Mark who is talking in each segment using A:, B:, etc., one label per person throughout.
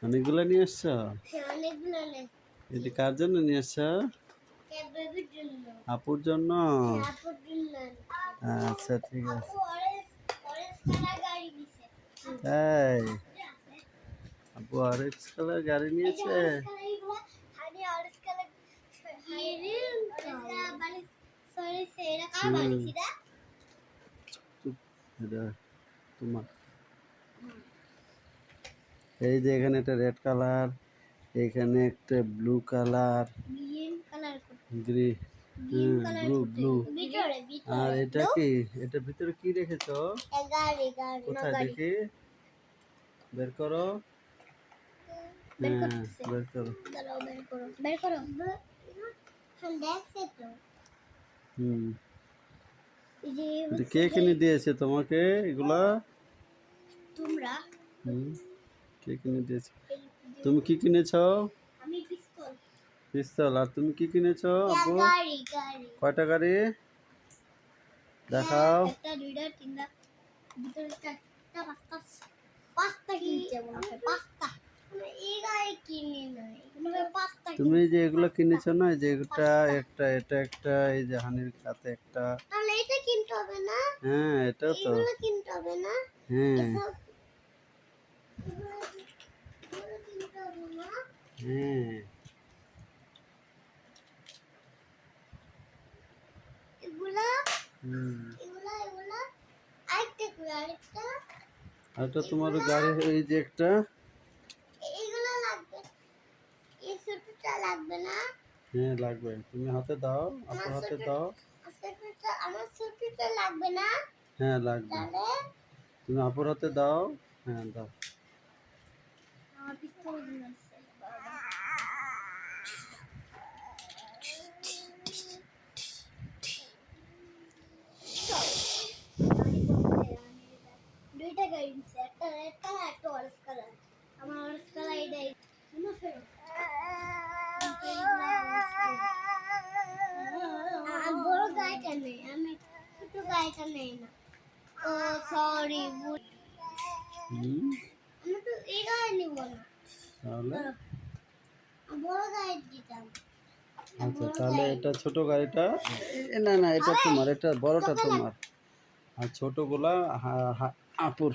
A: অনেকগুলো নিয়ে আসছো? এটি কার জন্য নিয়ে আসছো? আপুর জন্য। আচ্ছা ঠিক আছে। তাই আপু অরেঞ্জ কালার গাড়ি নিয়েছে? তোমার এই যে এখানে একটা রেড কালার, এখানে একটা ব্লু কালার, ব্লু ব্লু। আর এটা কি? এটার ভিতরে কি রেখেছো? কোথায় দেখি, বের করো। হ্যাঁ বের করো। কে কিনে দিয়েছে তোমাকে এগুলা?
B: তোমরা।
A: কে কিনে দিয়েছে? তুমি কি কিনেছো? পিস্তল। আর তুমি কি কিনেছো আপু? কয়টা গাড়ি দেখাও।
B: একটা, দুইটা, তিনটা, ভিতরে চারটা, পাঁচটা কিনছে মনে হয়। পাঁচটা। এই গাড়ি কিনে নাই। পাঁচটা।
A: তুমি যে এগুলো কিনেছো না, যে এটা একটা, এটা একটা, এই যে হানির কাতে একটা।
B: তাহলে এটা কিনতে হবে না?
A: হ্যাঁ এটাও তো।
B: এগুলো কিনতে হবে না?
A: হ্যাঁ
B: এগুলো কিনতে হবে না?
A: হ্যাঁ।
B: এগুলা এগুলা আরেকটা
A: আরেকটা তোমার গাড়ি, এই যে একটা।
B: এগুলা লাগবে। এই ছোটটা লাগবে না?
A: হ্যাঁ লাগবে। তুমি হাতে দাও, আপুর হাতে দাও।
B: আমার ছোটটা লাগবে না?
A: হ্যাঁ লাগবে।
B: তাহলে
A: তুমি আপুর হাতে দাও। হ্যাঁ দাও।
B: আমার পিস্তল আছে। দুইটা গাড়ি নিচ্ছে, একটা রেড কালার, একটা অরেঞ্জ কালার। আমার অরেঞ্জ কালার এটাই বড় গাড়িটা নেই, আমি ছোট গাড়িটা নেই না। ও সরি, আমি তো এই গাড়ি নিব না।
A: তাহলে
B: বড় গাড়ি দিতাম।
A: আচ্ছা তাহলে এটা ছোট গাড়িটা, না না এটা তোমার, এটা বড়টা তোমার। আর ছোটগুলা আপুর।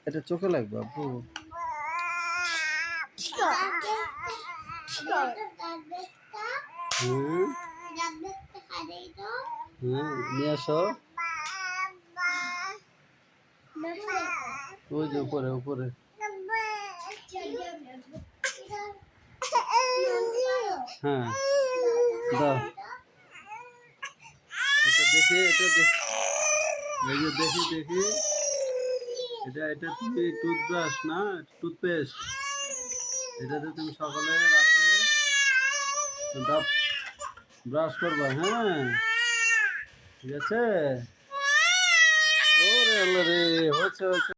A: এটা চোখে লাগবে আপু। হ্যাঁ নিয়ে আসো। ওই যে উপরে উপরে। হ্যাঁ দাও। এটা দেখি, এটা দেখি, এই যে দেখি দেখি। এটা তুমি টুথব্রাশ না, টুথপেস্ট। এটাতে তুমি সকালে রাতে দাঁত ব্রাশ করবা। হ্যাঁ ঠিক আছে। ওরে আল্লাহ রে, হচ্ছে হচ্ছে।